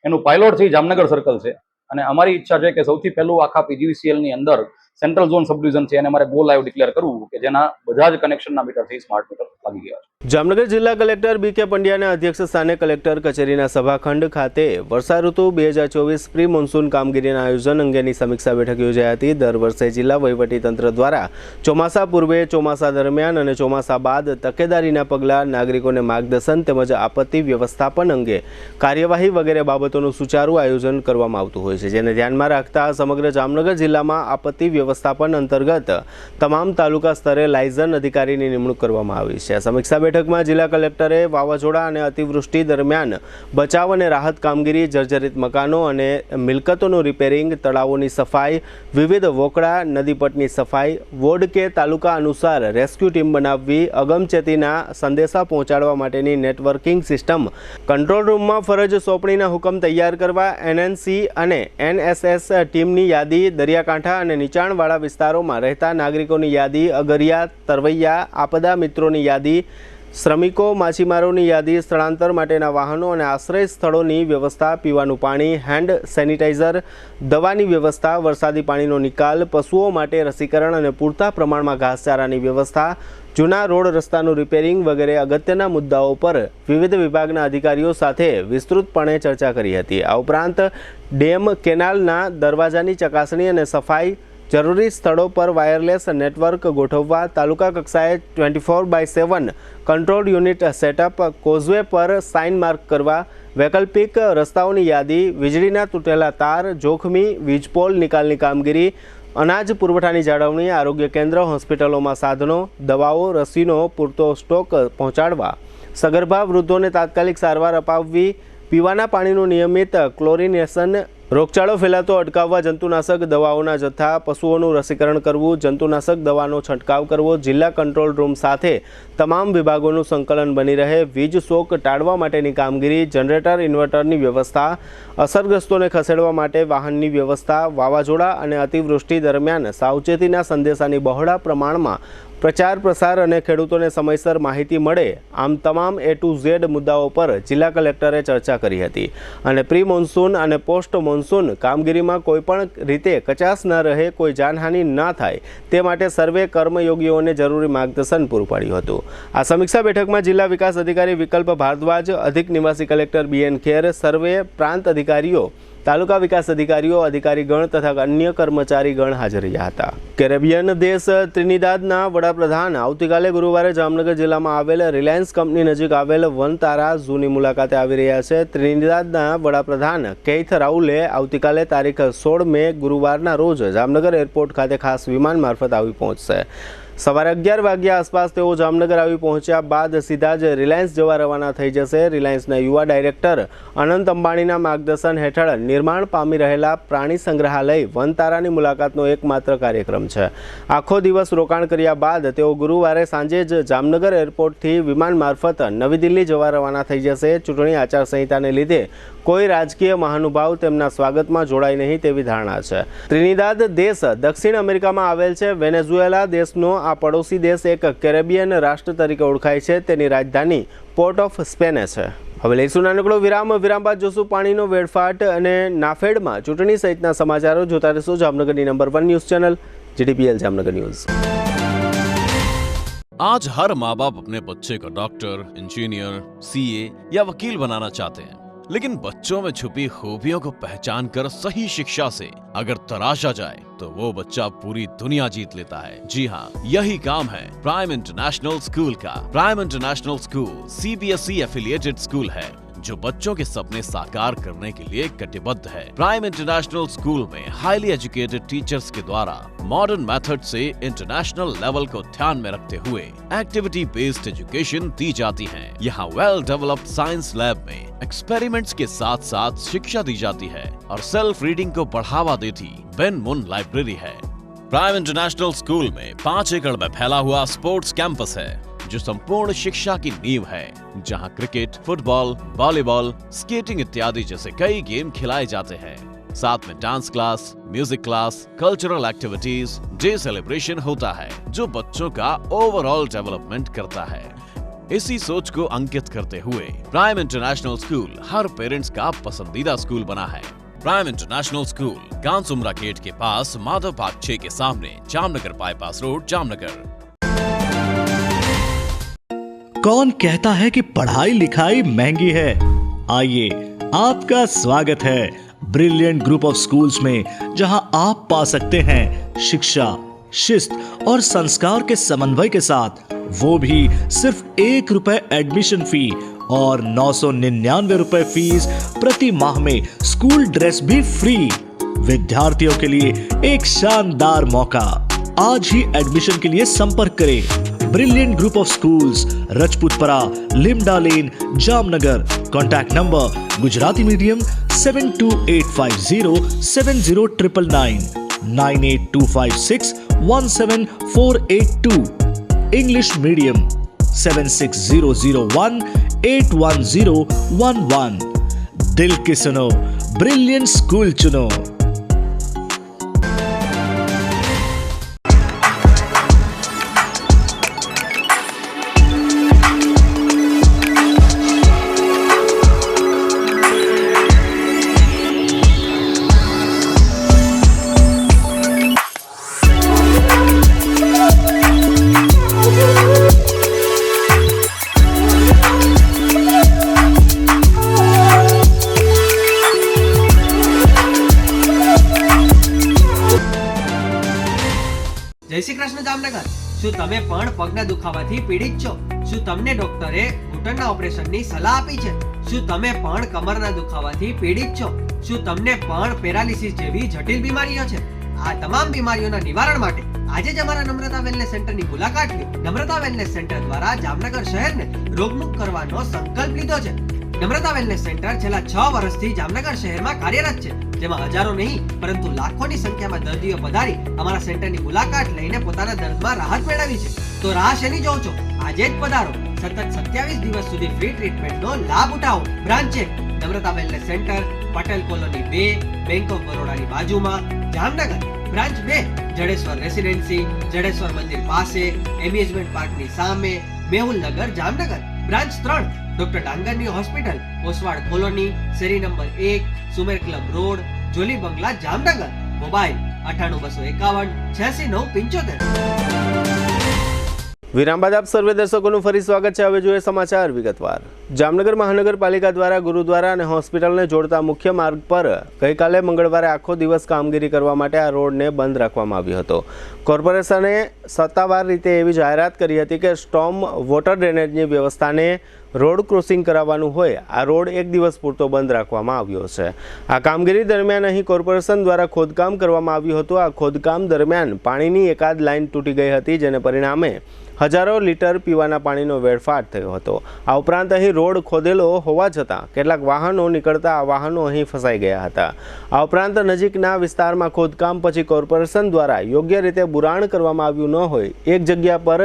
Speaker 12: એનું પાયલોટ છે જામનગર સર્કલ છે અને અમારી ઈચ્છા છે કે સૌથી પહેલું આખા PGVCL ની અંદર સેન્ટ્રલ ઝોન સબ ડિવિઝન છે અને અમારે ગો લાઈવ ડિક્લેર કરવું કે જેના બધા જ કનેક્શનના મીટરથી સ્માર્ટ મીટર લાગી ગયા છે.
Speaker 1: જામનગર જિલ્લા કલેક્ટર BK પંડ્યાના અધ્યક્ષ સ્થાને કલેક્ટર કચેરીના સભાખંડ ખાતે વર્ષા ઋતુ 2024 પ્રી મોન્સૂન કામગીરીના આયોજન અંગેની સમીક્ષા બેઠક યોજાઈ હતી. દર વર્ષે જિલ્લા વહીવટીતંત્ર દ્વારા ચોમાસા પૂર્વે, ચોમાસા દરમિયાન અને ચોમાસા બાદ તકેદારીના પગલાં, નાગરિકોને માર્ગદર્શન તેમજ આપત્તિ વ્યવસ્થાપન અંગે કાર્યવાહી વગેરે બાબતોનું સુચારું આયોજન કરવામાં આવતું હોય છે. જેને ધ્યાનમાં રાખતા સમગ્ર જામનગર જિલ્લામાં આપત્તિ વ્યવસ્થાપન અંતર્ગત તમામ તાલુકા સ્તરે લાયઝન અધિકારીની નિમણૂક કરવામાં આવી છે. સમીક્ષા બેઠકમાં જિલ્લા કલેક્ટરે વાવાઝોડા અને અતિવૃષ્ટિ દરમિયાન બચાવ અને રાહત કામગીરી, જર્જરિત મકાનો અને મિલકતોનું રિપેરિંગ, તળાવોની સફાઈ, વિવિધ વોકળા, નદીપટની સફાઈ, વોર્ડ કે તાલુકા અનુસાર રેસ્ક્યુ ટીમ બનાવવી, અગમચેતીના સંદેશા પહોંચાડવા માટેની નેટવર્કિંગ સિસ્ટમ, કંટ્રોલ રૂમમાં ફરજ સોંપણીના હુકમ તૈયાર કરવા, NNC અને NSS ટીમની યાદી, દરિયાકાંઠા અને નીચાણવાળા વિસ્તારોમાં રહેતા નાગરિકોની યાદી, અગરિયા, તરવૈયા, આપદા મિત્રોની યાદી, શ્રમિકો માછીમારોની યાદી, સ્થળાંતર માટેના વાહનો અને આશ્રય સ્થળોની વ્યવસ્થા, પીવાનું પાણી, હેન્ડ સેનિટાઈઝર, દવાની વ્યવસ્થા, વરસાદી પાણીનો નિકાલ, પશુઓ માટે રસીકરણ અને પૂરતા પ્રમાણમાં ઘાસચારાની વ્યવસ્થા, જૂના રોડ રસ્તાનું રિપેરિંગ વગેરે અગત્યના મુદ્દાઓ પર વિવિધ વિભાગના અધિકારીઓ સાથે વિસ્તૃતપણે ચર્ચા કરી હતી. આ ઉપરાંત ડેમ, કેનાલના દરવાજાની ચકાસણી અને સફાઈ, જરૂરી સ્થળો પર વાયરલેસ નેટવર્ક ગોઠવવા, તાલુકા કક્ષાએ 24/7 કંટ્રોલ યુનિટ સેટઅપ, કોઝવે પર સાઇન માર્ક કરવા, વૈકલ્પિક રસ્તાઓની યાદી, વીજળીના તૂટેલા તાર, જોખમી વીજપોલ નિકાલની કામગીરી, અનાજ પુરવઠાની જાળવણી, આરોગ્ય કેન્દ્ર, હોસ્પિટલોમાં સાધનો, દવાઓ, રસીનો પૂરતો સ્ટોક પહોંચાડવા, સગર્ભા વૃદ્ધોને તાત્કાલિક સારવાર અપાવવી, પીવાના પાણીનું નિયમિત ક્લોરિનેશન, રોગચાળો ફેલાતો અટકાવવા જંતુનાશક દવાઓના જથ્થા, પશુઓનું રસીકરણ કરવું, જંતુનાશક દવાનો છંટકાવ કરવો, જિલ્લા કંટ્રોલ રૂમ સાથે તમામ વિભાગોનું સંકલન બની રહે, વીજ શોક ટાળવા માટેની કામગીરી, જનરેટર ઇન્વર્ટરની વ્યવસ્થા, અસરગ્રસ્તોને ખસેડવા માટે વાહનની વ્યવસ્થા, વાવાઝોડા અને અતિવૃષ્ટિ દરમિયાન સાવચેતીના સંદેશાની બહોળા પ્રમાણમાં પ્રચાર પ્રસાર અને ખેડૂતોને સમયસર માહિતી મળે, આમ તમામ A to Z મુદ્દાઓ પર જિલ્લા કલેક્ટરે ચર્ચા કરી હતી અને પ્રી મોન્સૂન અને પોસ્ટ મોન્સૂન કામગીરીમાં કોઈપણ રીતે કચાશ ન રહે, કોઈ જાનહાનિ ન થાય તે માટે સર્વે કર્મયોગીઓને જરૂરી માર્ગદર્શન પૂરું પાડ્યું હતું. આ સમીક્ષા બેઠકમાં જિલ્લા વિકાસ અધિકારી વિકલ્પ ભારદ્વાજ, અધિક નિવાસી કલેક્ટર BN ખેર, સર્વે પ્રાંત અધિકારીઓ, તાલુકા વિકાસ અધિકારીઓ, અધિકારીગણ તથા અન્ય કર્મચારીગણ હાજર રહ્યા હતા. કેરેબિયન દેશ ત્રિનિદાદના વડાપ્રધાન આવતીકાલે ગુરુવારે જામનગર જિલ્લામાં આવેલ રિલાયન્સ કંપની નજીક આવેલ વનતારા ઝૂની મુલાકાતે આવી રહ્યા છે. ત્રિનિદાદના વડાપ્રધાન કેઇથ રાઉલે આવતીકાલે તારીખ 16 મે ગુરુવારના રોજ જામનગર એરપોર્ટ ખાતે ખાસ વિમાન મારફત આવી પહોંચશે. સવારે 11 વાગ્યા આસપાસ તેઓ જામનગર આવી પહોંચ્યા બાદ સીધા જ રિલાયન્સ જવા રવાના થઈ જશે. રિલાયન્સના યુવા ડાયરેક્ટર અનંત અંબાણીના માર્ગદર્શન હેઠળ નિર્માણ પામી રહેલા પ્રાણી સંગ્રહાલય વનતારાની મુલાકાતનો એકમાત્ર કાર્યક્રમ છે. આખો દિવસ રોકાણ કર્યા બાદ તેઓ ગુરુવારે સાંજે જ જામનગર એરપોર્ટથી વિમાન મારફત નવી દિલ્હી જવા રવાના થઈ જશે. ચૂંટણી આચારસંહિતાને લીધે કોઈ રાજકીય મહાનુભાવ તેમના સ્વાગતમાં જોડાય નહીં તેવી ધારણા છે. ત્રિનિદાદ દેશ દક્ષિણ અમેરિકામાં આવેલ છે. વેનેઝુએલા દેશનો આ પડોશી દેશ એક કેરેબિયન રાષ્ટ્ર તરીકે ઓળખાય છે. તેની રાજધાની પોર્ટ ઓફ સ્પેન છે. હવે લઈશું નાનકડો વિરામ. વિરામ બાદ જોશું પાણીનો વેડફાટ અને નાફેડમાં ચૂંટણી સહિતના સમાચારો. જોતા રહેશો જામનગરની number 1 news channel GDPL Jamnagar news.
Speaker 13: आज हर माँ बाप अपने बच्चे को डॉक्टर, इंजीनियर, CA या वकील बनाना चाहते हैं, लेकिन बच्चों में छुपी खूबियों को पहचान कर सही शिक्षा से अगर तराशा जाए तो वो बच्चा पूरी दुनिया जीत लेता है. जी हाँ, यही काम है प्राइम इंटरनेशनल स्कूल का. Prime international school CBSE affiliated school है जो बच्चों के सपने साकार करने के लिए कटिबद्ध है. प्राइम इंटरनेशनल स्कूल में हाईली एजुकेटेड टीचर्स के द्वारा मॉडर्न मेथड से इंटरनेशनल लेवल को ध्यान में रखते हुए एक्टिविटी बेस्ड एजुकेशन दी जाती है. यहाँ वेल डेवलप्ड साइंस लैब में एक्सपेरिमेंट्स के साथ साथ शिक्षा दी जाती है और सेल्फ रीडिंग को बढ़ावा देती बेन मुन लाइब्रेरी है. प्राइम इंटरनेशनल स्कूल में 5 एकड़ में फैला हुआ स्पोर्ट्स कैंपस है जो संपूर्ण शिक्षा की नींव है, जहां क्रिकेट, फुटबॉल, वॉलीबॉल, स्केटिंग इत्यादि जैसे कई गेम खिलाए जाते हैं. साथ में dance class, music class, cultural activities, day celebration होता है जो बच्चों का ओवरऑल डेवलपमेंट करता है. इसी सोच को अंकित करते हुए प्राइम इंटरनेशनल स्कूल हर पेरेंट्स का पसंदीदा स्कूल बना है. प्राइम इंटरनेशनल स्कूल कांसुमरा गेट के पास माधव बाग 6 के सामने, जामनगर बाईपास रोड, जामनगर.
Speaker 14: कौन कहता है कि पढ़ाई लिखाई महंगी है? आइए, आपका स्वागत है ब्रिलियंट ग्रुप ऑफ स्कूल्स में, जहां आप पा सकते हैं शिक्षा, शिस्त और संस्कार के समन्वय के साथ, वो भी सिर्फ ₹1 एडमिशन फी और 999 रुपए फीस प्रति माह में स्कूल ड्रेस भी फ्री. विद्यार्थियों के लिए एक शानदार मौका. आज ही एडमिशन के लिए संपर्क करें. Brilliant group of schools, Rajputpara, Limda lane, Jamnagar. Contact number Gujarati medium 72850 70999, 98256 17482. English medium 76001 81011. दिल की सुनो, ब्रिलियंट स्कूल चुनो.
Speaker 9: જય શ્રી કૃષ્ણ જામનગર. શું તમે પણ પગના દુખાવાથી પીડિત છો? શું તમને ડોક્ટરે ઘૂંટણના ઓપરેશનની સલાહ આપી છે? શું તમે પણ કમરના દુખાવાથી પીડિત છો? શું તમને પણ પેરાલિસિસ જેવી જટિલ બીમારીઓ છે? આ તમામ બીમારીઓના નિવારણ માટે આજે જ અમારા નમ્રતા વેલનેસ સેન્ટરની મુલાકાત લો. નમ્રતા વેલનેસ સેન્ટર દ્વારા જામનગર શહેરને રોગમુક્ત કરવાનો સંકલ્પ લીધો છે. નમ્રતા વેલનેસ સેન્ટર છેલ્લા 6 વર્ષથી જામનગર શહેરમાં કાર્યરત છે, જેમાં હજારો નહીં પરંતુ લાખોની સંખ્યામાં દર્દીઓ પધારી અમારા સેન્ટરની મુલાકાત લઈને પોતાના દર્દમાં રાહત મેળવી છે. તો રાહ શેની જોવો છો? આજે જ પધારો. સતત 27 દિવસ સુધી ફ્રી ટ્રીટમેન્ટનો લાભ ઉઠાવો. Branch 1 Namrata wellness centre, Patel colony 2, bank of બરોડાની બાજુમાં, જામનગર. બ્રાન્ચ 2 જડેશ્વર રેસિડેન્સી, જડેશ્વર મંદિર પાસે, એમ્યુઝમેન્ટ પાર્કની સામે, મેહુલનગર, જામનગર. બ્રાન્ચ 3 ડોક્ટર ડાંગરની હોસ્પિટલ, ઓસવાડ કોલોની, શેરી number 1, Sumer club road, Jolly બંગલા, જામનગર. મોબાઈલ 98 251 86 975.
Speaker 1: વિરામ બાદ આપ સર્વે દર્શકોનું ફરી સ્વાગત છે. હવે જોઈએ સમાચાર વિગતવાર. જામનગર મહાનગરપાલિકા દ્વારા ગુરુદ્વારા અને હોસ્પિટલને જોડતા મુખ્ય માર્ગ પર ગઈકાલે મંગળવારે આખો દિવસ કામગીરી કરવા માટે આ રોડને બંધ રાખવામાં આવ્યો હતો. કોર્પોરેશને સત્તાવાર રીતે એવી જાહેરાત કરી હતી કે સ્ટોર્મ વોટર ડ્રેનેજની વ્યવસ્થાને રોડ ક્રોસિંગ કરાવવાનું હોય આ રોડ એક દિવસ પૂરતો બંધ રાખવામાં આવ્યો છે. આ કામગીરી દરમિયાન અહીં કોર્પોરેશન દ્વારા ખોદકામ કરવામાં આવ્યું હતું. આ ખોદકામ દરમિયાન પાણીની એકાદ લાઇન તૂટી ગઈ હતી, જેને પરિણામે હજારો લીટર પીવાના પાણીનો વેડફાટ થયો હતો. આ ઉપરાંત અહીં રોડ ખોદેલો હોવા છતાં કેટલાક વાહનો નીકળતા આ વાહનો અહીં ફસાઈ ગયા હતા. આ ઉપરાંત નજીકના વિસ્તારમાં ખોદકામ પછી કોર્પોરેશન દ્વારા યોગ્ય રીતે બુરાણ કરવામાં આવ્યું ન હોય એક જગ્યા પર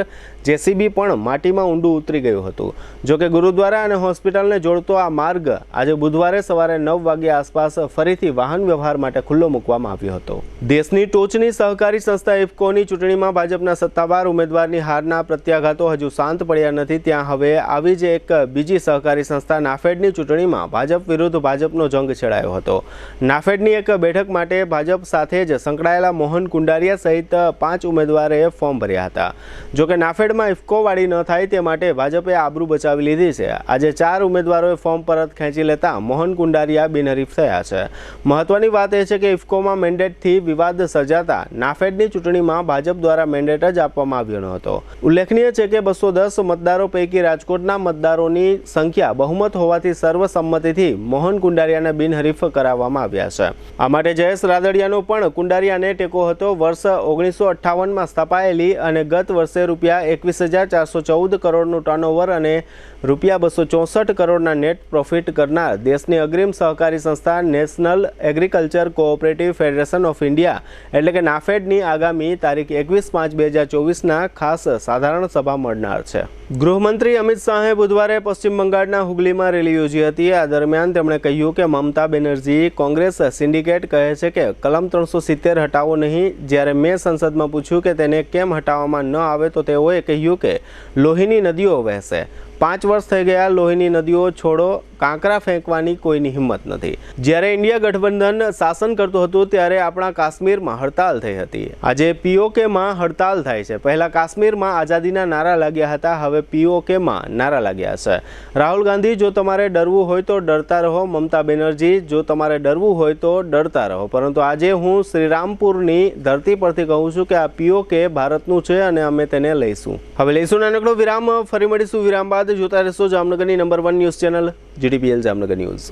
Speaker 1: જેસીબી પણ માટીમાં ઊંડું ઉતરી ગયું હતું. જોકે ગુરુદ્વારા અને હોસ્પિટલને જોડતો આ માર્ગ આજે બુધવારે સવારે 9 વાગ્યા આસપાસ ફરીથી વાહન વ્યવહાર માટે ખુલ્લો મૂકવામાં આવ્યો હતો. દેશની ટોચની સહકારી સંસ્થા ઇફકોની ચૂંટણીમાં ભાજપના સત્તાવાર ઉમેદવારની હારના પ્રત્યાઘાતો હજુ શાંત પડ્યા નથી. ત્યાં હવે આવી જ એક બીજી સહકારી સંસ્થા નાફેડની ચૂંટણીમાં ભાજપ વિરુદ્ધ ભાજપનો જંગ છેડાયો હતો. નાફેડની એક બેઠક માટે ભાજપ સાથે જ સંકળાયેલા મોહન કુંડારિયા સહિત 5 ઉમેદવારોએ ફોર્મ ભર્યા હતા. જોકે નાફેડમાં ઇફકોવાળી ન થાય તે માટે ભાજપે આબરૂ બચાવી લીધી છે. આજે 4 ઉમેદવારોએ ફોર્મ પરત ખેંચી લેતા મોહન કુંડારિયા બિનહરીફ થયા છે. મહત્વની વાત એ છે કે ઇફકોમાં મેન્ડેટથી વિવાદ સર્જાતા નાફેડની ચૂંટણીમાં ભાજપ દ્વારા મેન્ડેટ જ આપવામાં આવ્યો ન હતો. ઉલ્લેખનીય છે કે 210 મતદારો પૈકી રાજકોટના મતદારોની સંખ્યા બહુમત હોવાથી સર્વસંમતિથી મોહન કુંડારિયાને બિનહરીફ કરાવવામાં આવ્યા છે. આ માટે જયેશ રાદડિયાનો પણ કુંડારિયાને ટેકો હતો. વર્ષ 1958માં સ્થાપાયેલી અને ગત વર્ષે ₹21,414 કરોડનું ટર્નઓવર અને ₹264 કરોડના નેટ પ્રોફિટ કરનાર દેશની અગ્રીમ સહકારી સંસ્થા national agriculture cooperative federation of India એટલે કે નાફેડની આગામી તારીખ 21/5/2024ના ખાસ સાધારણ સભા મળનાર છે. ગૃહમંત્રી અમિત શાહે બુધવારે પશ્ચિમ બંગાળના હુગલીમાં રેલી યોજી હતી. આ દરમિયાન તેમણે કહ્યું કે મમતા બેનર્જી કોંગ્રેસ સિન્ડિકેટ કહે છે કે કલમ 370 હટાવો નહીં. જ્યારે મેં સંસદમાં પૂછ્યું કે તેને કેમ હટાવવામાં ન આવે તો તેઓએ કહ્યું કે લોહીની નદીઓ વહેશે. 5 વર્ષ થઈ ગયા, લોહીની નદીઓ છોડો, કાંકરા ફેંકવાની કોઈની હિંમત નથી. જ્યારે ઇન્ડિયા ગઠબંધન શાસન કરતું હતું ત્યારે આપણા કાશ્મીરમાં હડતાલ થઈ હતી. આજે પીઓકેમાં હડતાલ થાય છે. પહેલા કાશ્મીરમાં આઝાદીના નારા લાગ્યા હતા, હવે પીઓકેમાં નારા લાગ્યા છે. રાહુલ ગાંધી, જો તમારે ડરવું હોય તો ડરતા રહો. મમતા બેનર્જી, જો તમારે ડરવું હોય તો ડરતા રહો. પરંતુ આજે હું શ્રીરામપુરની ધરતી પરથી કહું છું કે આ પીઓકે ભારતનું છે અને અમે તેને લઈશું. હવે લઈશું નાનકડો વિરામ. ફરી મળીશું વિરામ બાદ. જોતા રહેશો જામનગરની number 1 news channel GTPL Jamnagar news.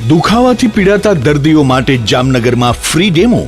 Speaker 14: દુખાવાથી પીડાતા દર્દીઓ માટે જામનગરમાં free demo.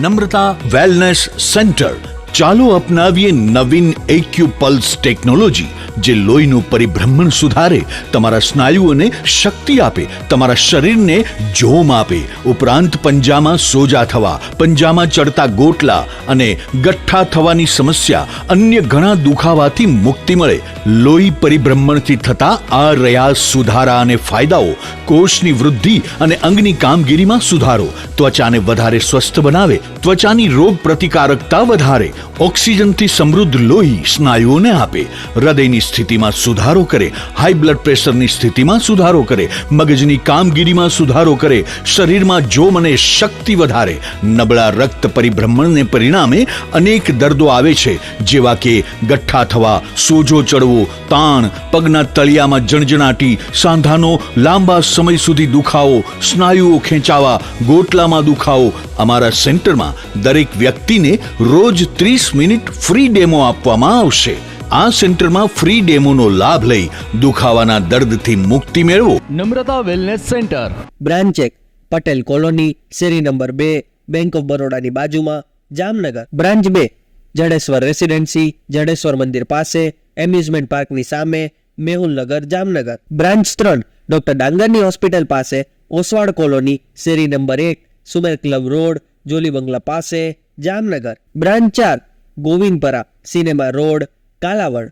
Speaker 14: Namrata wellness centre, ચાલો અપનાવીએ નવીન એક્યુ પલ્સ ટેકનોલોજી, જે લોહીનું પરિભ્રમણ સુધારે, તમારા સ્નાયુઓને શક્તિ આપે, તમારા શરીરને જોમ આપે, ઉપરાંત પંજામાં સોજા થવા, પંજામાં ચડતા ગોટલા અને ગઠ્ઠા થવાની સમસ્યા, અન્ય ઘણા દુખાવાથી મુક્તિ મળે. લોહી પરિભ્રમણથી થતા આ રહ્યા સુધારા અને ફાયદાઓ. કોષની વૃદ્ધિ અને અંગની કામગીરીમાં સુધારો, ત્વચાને વધારે સ્વસ્થ બનાવે, ત્વચાની રોગ પ્રતિકારકતા વધારે, ઓક્સિજનથી સમૃદ્ધ લોહી સ્નાયુઓને આપે, હૃદયની સ્થિતિમાં સુધારો કરે, હાઈ બ્લડ પ્રેશરની સ્થિતિમાં સુધારો કરે, મગજની કામગીરીમાં સુધારો કરે, શરીરમાં જોમ અને શક્તિ વધારે. નબળા રક્ત પરિભ્રમણને પરિણામે અનેક દર્દો આવે છે, જેવા કે ગઠ્ઠા થવા, સોજો ચડવો, તાણ, પગના તળિયામાં જણજણાટી, સાંધાનો લાંબા સમય સુધી દુખાવો, સ્નાયુઓ ખેંચાવા, ગોટલામાં દુખાવો. અમારા સેન્ટરમાં દરેક વ્યક્તિને રોજ 30 મિનિટ ફ્રી ડેમો આપવામાં આવશે. આ સેન્ટરમાં ફ્રી ડેમોનો લાભ લઈ દુખાવાના દર્દથી મુક્તિ મેળવો.
Speaker 15: Namrata wellness centre,
Speaker 16: branch 1, Patel colony, શેરી નંબર 2, બેંક ઓફ બરોડાની બાજુમાં, જામનગર. બ્રાન્ચ 2, જડેશ્વર રેસિડેન્સી, જડેશ્વર મંદિર પાસે, એમ્યુઝમેન્ટ પાર્કની સામે, મેહુલનગર, જામનગર. બ્રાન્ચ 3, ડોક્ટર ડાંગરની હોસ્પિટલ પાસે, ઓસવાડ કોલોની, શેરી number 1, Sumer club road, Jolly બંગલા પાસે, Jamnagar. Branch 4, Govindpara, cinema road, Kalavad.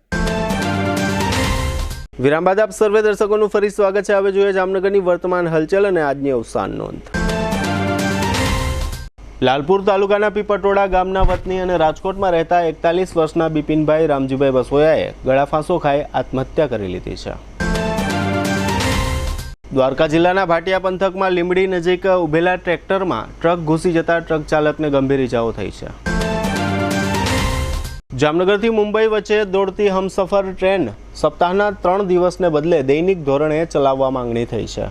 Speaker 1: વિરામ બાદ આપ સર્વે દર્શકોનું ફરી સ્વાગત છે. હવે જોઈએ જામનગરની વર્તમાન હલચલ અને આજની અવસાન નોંધ. લાલપુર તાલુકાના પીપટોડા ગામના વતની અને રાજકોટમાં રહેતા 41 વર્ષના બિપિનભાઈ રામજીભાઈ બસોયાએ ગળાફાંસો ખાઈ આત્મહત્યા કરી લીધી છે. દ્વારકા જિલ્લાના ભાટિયા પંથકમાં લીંબડી નજીક ઉભેલા ટ્રેક્ટરમાં ટ્રક ઘૂસી જતા ટ્રક ચાલકને ગંભીર ઇજાઓ થઈ છે. જામનગરથી મુંબઈ વચ્ચે દોડતી હમસફર ટ્રેન સપ્તાહના 3 દિવસને બદલે દૈનિક ધોરણે ચલાવવા માંગણી થઈ છે.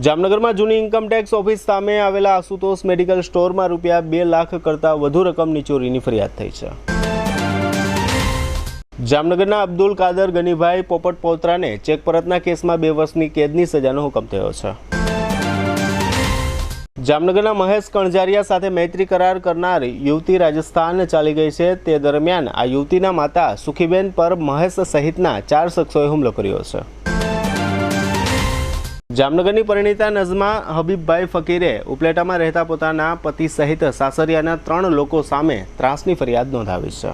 Speaker 1: જામનગરમાં જૂની ઇન્કમટેક્સ ઓફિસ સામે આવેલા આશુતોષ મેડિકલ સ્ટોરમાં રૂપિયા 2 લાખ કરતાં વધુ રકમની ચોરીની ફરિયાદ થઈ છે. જામનગરના અબ્દુલ કાદર ગનીભાઈ પોપટ પોત્રાને ચેક પરતના કેસમાં 2 વર્ષની કેદની સજાનો હુકમ થયો છે. જામનગરના મહેશ કણજારિયા સાથે મૈત્રી કરાર કરનાર યુવતી રાજસ્થાન ચાલી ગઈ છે. તે દરમિયાન આ યુવતીના માતા સુખીબેન પર મહેશ સહિતના 4 શખ્સોએ હુમલો કર્યો છે. જામનગરની પરિણીતા નઝમા હબીબભાઈ ફકીરે ઉપલેટામાં રહેતા પોતાના પતિ સહિત સાસરિયાના 3 લોકો સામે ત્રાસની ફરિયાદ નોંધાવી છે.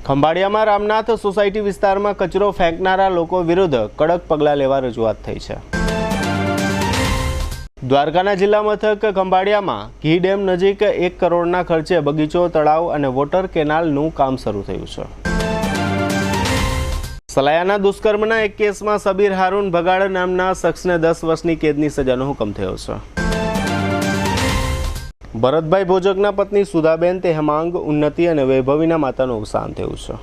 Speaker 1: ખંભાળિયામાં રામનાથ સોસાયટી વિસ્તારમાં કચરો ફેંકનારા લોકો વિરુદ્ધ કડક પગલાં લેવા રજૂઆત થઈ છે. દ્વારકાના જિલ્લા મથક ખંભાળિયામાં ઘી ડેમ નજીક 1 કરોડના ખર્ચે બગીચો, તળાવ અને વોટર કેનાલનું કામ શરૂ થયું છે. સલાયાના દુષ્કર્મના એક કેસમાં સબીર હારૂન ભગાડ નામના શખ્સને 10 વર્ષની કેદની સજાનો હુકમ થયો છે. ભરતભાઈ ભોજકના પત્ની સુધાબેન તે હેમાંગ, ઉન્નતિ અને વૈભવીના માતાનું અવસાન થયું છે.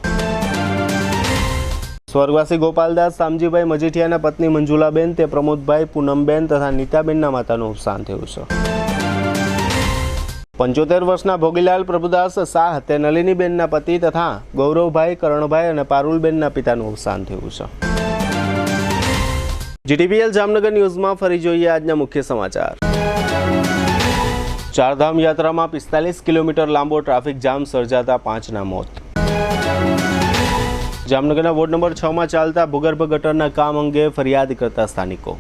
Speaker 1: સ્વર્ગવાસી ગોપાલદાસ સામજીભાઈ મજીઠિયાના પત્ની મંજુલાબેન તે પ્રમોદભાઈ, પૂનમબેન તથા નીતાબેનના માતાનું અવસાન થયું છે. 75 વર્ષના ભોગીલાલ પ્રભુદાસ શાહ તે નલિનીબેનના પતિ તથા ગૌરવભાઈ, કરણભાઈ અને પારુલબેનના પિતાનું અવસાન થયું છે. જીટીપીએલ જામનગર ન્યૂઝમાં ફરી જોઈએ આજના મુખ્ય સમાચાર. ચારધામ યાત્રામાં 45 કિલોમીટર લાંબો ટ્રાફિક જામ સર્જાતા 5ના મોત. જામનગરના વોર્ડ નંબર 6માં ચાલતા ભૂગર્ભ ગટરના કામ અંગે ફરિયાદ કરતા સ્થાનિકો.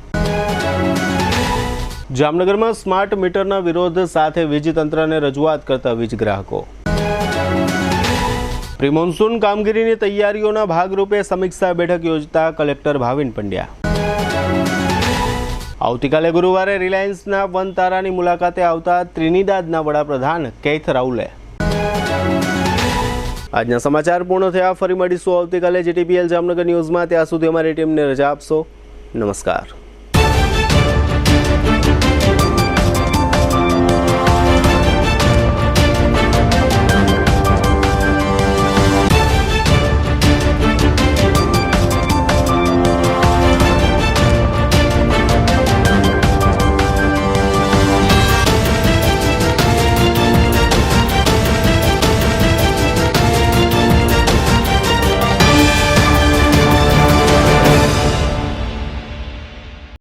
Speaker 1: જામનગરમાં સ્માર્ટ મીટરના વિરોધ સાથે વીજતંત્રને રજૂઆત કરતા વીજ ગ્રાહકો. પ્રી મોન્સૂન કામગીરીની તૈયારીઓના ભાગરૂપે સમીક્ષા બેઠક યોજતા કલેક્ટર ભાવિન પંડ્યા. આવતીકાલે ગુરુવારે રિલાયન્સના વનતારાની મુલાકાતે આવતા ત્રિનિદાદના વડાપ્રધાન કેથ રાઉલે. આજના સમાચાર પૂર્ણ થયા. ફરી મળીશું આવતીકાલે જીટીપીએલ જામનગર ન્યૂઝમાં. ત્યાં સુધી અમારી ટીમને રજા આપશો. નમસ્કાર.